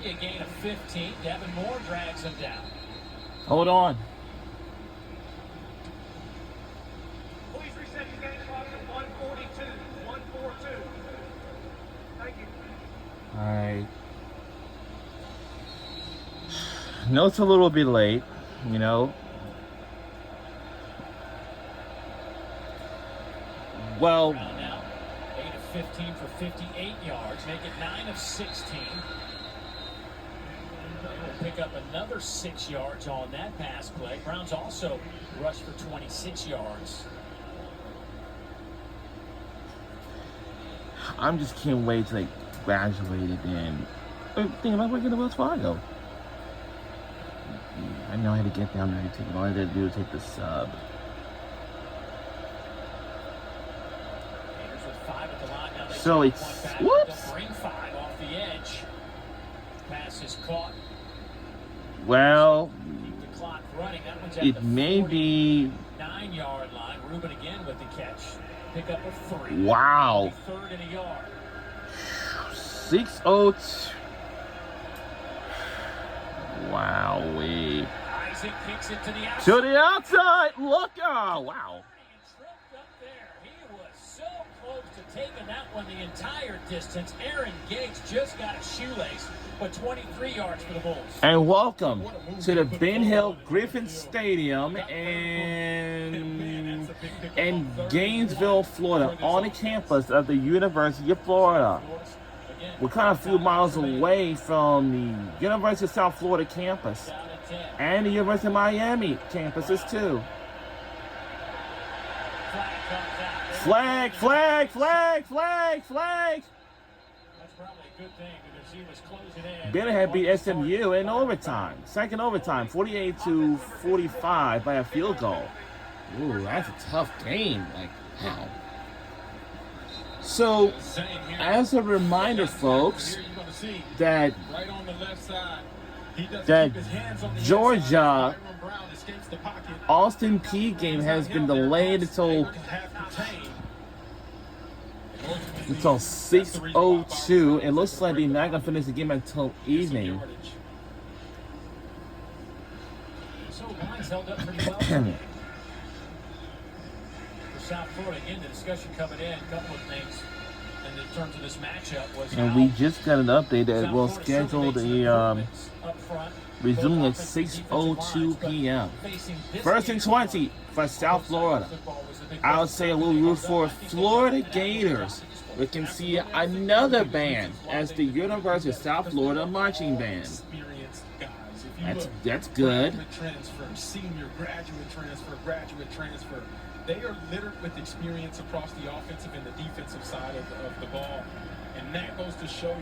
be a gain of 15. Devin Moore drags him down. Hold on. Please reset your game clock to 142. 142. Thank you. All right. No, it's a little bit late, you know. Well, Now, 8 of 15 for 58 yards, make it 9 of 16. They will pick up another 6 yards on that pass play. Browns also rushed for 26 yards. I'm just can't wait till they graduated and thinking about working at Wells Fargo. I know I had to get down there and take all I had to do was take the sub. Gators with 5 at the line. Now they So take it's- one back. whoops. They'll bring 5 off the edge. Pass is caught. Well, Keep the clock running. That one's at it the may be. 49-yard line. Rubin again with the catch. Pick up a 3. Wow. Third and a yard. 6-0. Wowee. Isaac kicks it to the outside. To the outside. Look. Oh, wow. And tripped up there. He was so close to taking that one the entire distance. Aaron Gates just got a shoelace, but 23 yards for the Bulls. And welcome to the Ben Hill Griffin Stadium in Gainesville, Florida, on the campus of the University of Florida. We're kind of a few miles away from the University of South Florida campus Down at 10. and the University of Miami campuses too. Flag comes out. Flag, flag, flag, flag, flag. That's probably a good thing because he was closing in. Baylor had beat SMU in overtime, second overtime, 48-45 by a field goal. Ooh, that's a tough game. Like, wow. So, as a reminder, folks, that Right on the left side. He doesn't that keep his hands on the Georgia inside. Byron Brown escapes the pocket. Austin P game has been delayed until 6:02. It looks like they're not gonna finish the game until evening. So lines held up pretty well today. For South Florida, again, the discussion coming in, a couple of things in terms of this matchup was And how we just got an update that South will Florida schedule still makes the improvements up front, resuming both at offensive and 6:02 defensive lines, p.m. but facing this First game and 20 for South Florida. football was the big I would question. say a little root for Florida Gators. We can see another band as the University of South Florida marching band. Experienced guys. If you look, That's good. graduate transfer, senior graduate transfer. They are littered with experience across the offensive and the defensive side of the ball. And that goes to show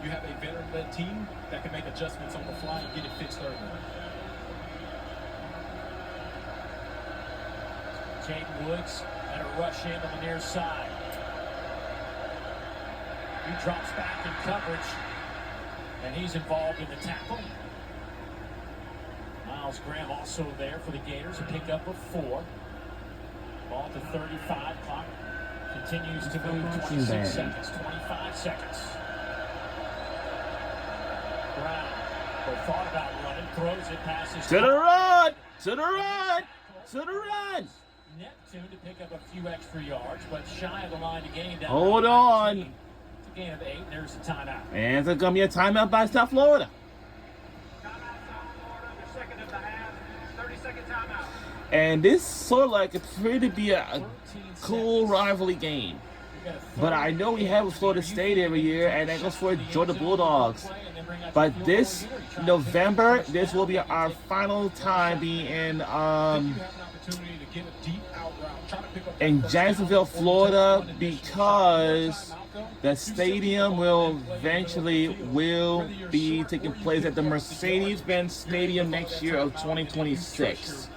you have a veteran-led team that can make adjustments on the fly and get it fixed early. Jaden Woods had a rush in on the near side. He drops back in coverage, and he's involved in the tackle. Miles Graham also there for the Gators, a pickup of 4. Ball to 35, clock continues to move. 26 seconds, 25 seconds. Brown, they thought about running, throws it, passes. To the run! To the run! To the run! Neptune to pick up a few extra yards, but shy of the line to gain down. Hold to on. 19. It's a gain of 8, and there's a timeout. And there's gonna be a timeout by South Florida. Timeout, South Florida, the second of the half. 30-second timeout. And this sort of like appeared to be a 13 cool seconds. rivalry game. We got a But I know we have with Florida State every year, and that goes for Georgia Bulldogs. But this November, this will be our final time being You have an opportunity to get a deep out route. Try to pick up in that first Jacksonville, down. Florida, because the stadium will eventually be taking place at the Mercedes-Benz Stadium next year of 2026,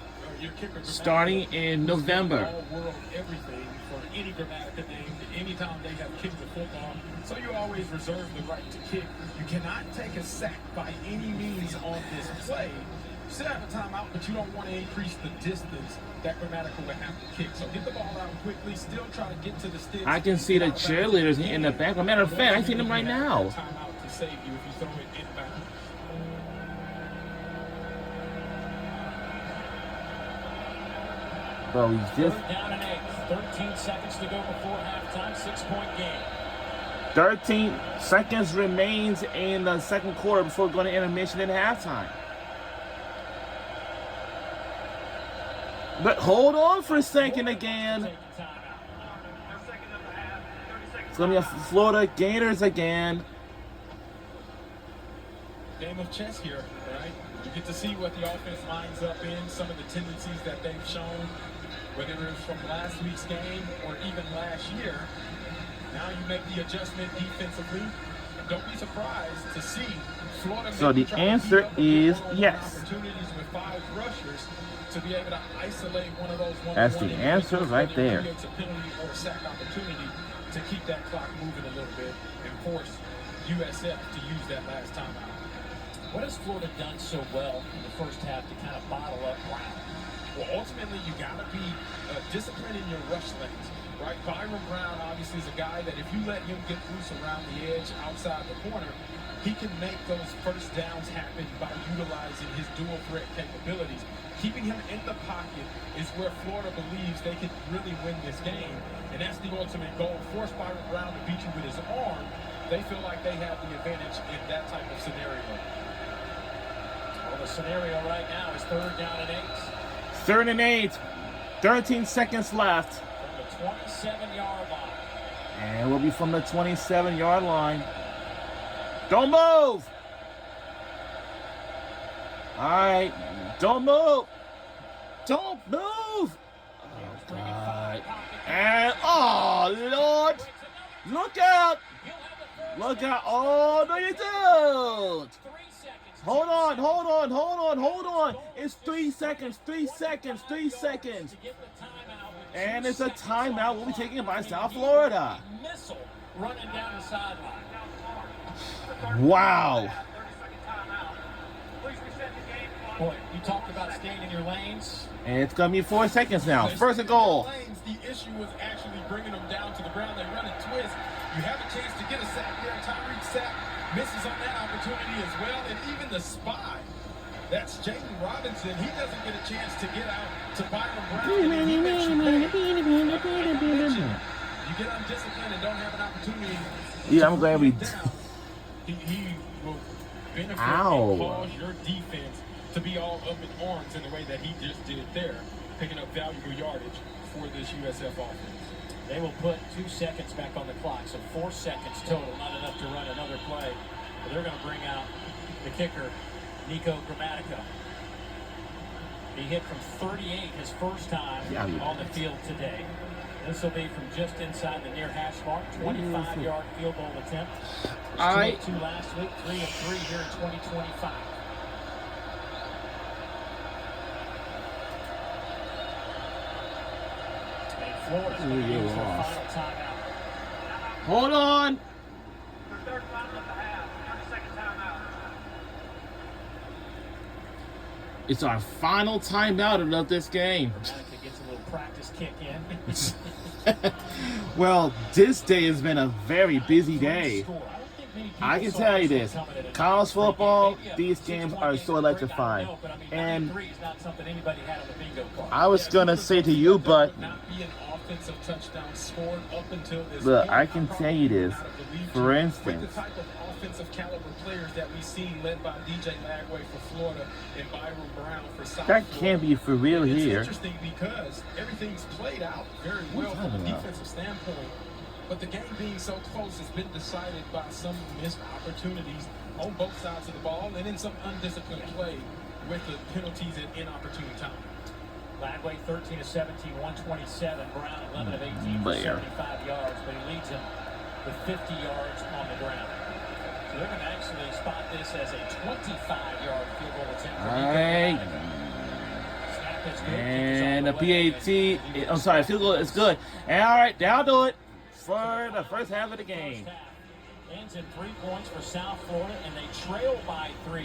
starting in November. All-world everything for any Grammatica name, anytime they have kicked the football. So you always reserve the right to kick. You cannot take a sack by any means on this play. You still have a timeout, but you don't want to increase the distance that Grammatica would have to kick. So get the ball out quickly, still try to get to the sticks. I can see the cheerleaders in the back. As a matter of fact, I see them right now. Timeout to save you if you throw it inbound. Bro, he's just Third down and 8. 13 seconds to go before halftime. 6-point game. 13 seconds remains in the second quarter before going to intermission and halftime. But hold on for a second again. Taking time out. It's going to be a Florida Gators again. Game of chess here, right? You get to see what the offense lines up in, some of the tendencies that they've shown, whether it was from last week's game or even last year. Now you make the adjustment defensively. Don't be surprised to see Florida. So the answer is yes. Opportunities with 5 rushers to be able to isolate one of those. That's the answer right there. Creates a penalty or a sack opportunity to keep that clock moving a little bit and force USF to use that last timeout. What has Florida done so well in the first half to kind of bottle up Brown? Well, ultimately, you got to be disciplined in your rush lanes, right? Byron Brown obviously is a guy that if you let him get loose around the edge, outside the corner, he can make those first downs happen by utilizing his dual threat capabilities. Keeping him in the pocket is where Florida believes they can really win this game, and that's the ultimate goal. Force Byron Brown to beat you with his arm. They feel like they have the advantage in that type of scenario. Well, the scenario right now is third down and 8. 3rd and 8. 13 seconds left. From the 27-yard line. And we'll be from the 27-yard line. Don't move! All right. Don't move! Don't move! Oh, God. And, oh, Lord! Look out! Look out! Oh, no, you don't! 3 seconds. Hold on, hold on, hold on, hold on. It's 3 seconds, 3 seconds, 3 seconds. To get the timeout with 2 And it's a seconds. timeout. We'll be taken by South Florida. Missile running down the sideline. Wow. Boy, you talked about staying in your lanes. And it's going to be 4 seconds now. First and goal. Lanes, the issue was actually bringing them down to the ground. They run a twist. You have a chance to get a sack there. Tyreek Sack misses on that opportunity as well. And even the spy, that's Jaden Robinson. He doesn't get a chance to get out to Byron Brown. And he makes you pay. Like I mentioned, you get undisciplined and don't have an opportunity. Yeah, I'm glad we. down. He will benefit Ow. and cause your defense to be all up in arms in the way that he just did there, picking up valuable yardage for this USF offense. They will put 2 seconds back on the clock, so 4 seconds total, not enough to run another play. But they're going to bring out the kicker, Nico Grammatica. He hit from 38 his first time on the field today. This will be from just inside the near hash mark, 25-yard field goal attempt. All right. 2 last week, 3 of 3 here in 2025. And Florida's going to use their final timeout. Hold on. Third final of the half, 30-second timeout. It's our final timeout of this game. Grammatica gets a little practice kick in. Well, this day has been a very busy day. I can tell you this, college football, these games are so electrifying. And I was going to say to you, but look, I can tell you this. For instance, the type of offensive caliber players that we've seen led by DJ Lagway for Florida and Byron Brown for South that Florida. can't be for real It's here. interesting because everything's played out very well from a defensive standpoint, but the game being so close has been decided by some missed opportunities on both sides of the ball and in some undisciplined play with the penalties at inopportune time. Lagway 13 of 17, 127. Brown 11 of 18 for 75 yards, but he leads him with 50 yards on the ground. So they're going to actually spot this as a 25-yard field goal attempt. All right. And the PAT, I'm sorry, field goal is good. And all right, that'll do it for the first half of the game. Ends in 3 points for South Florida, and they trail by 3.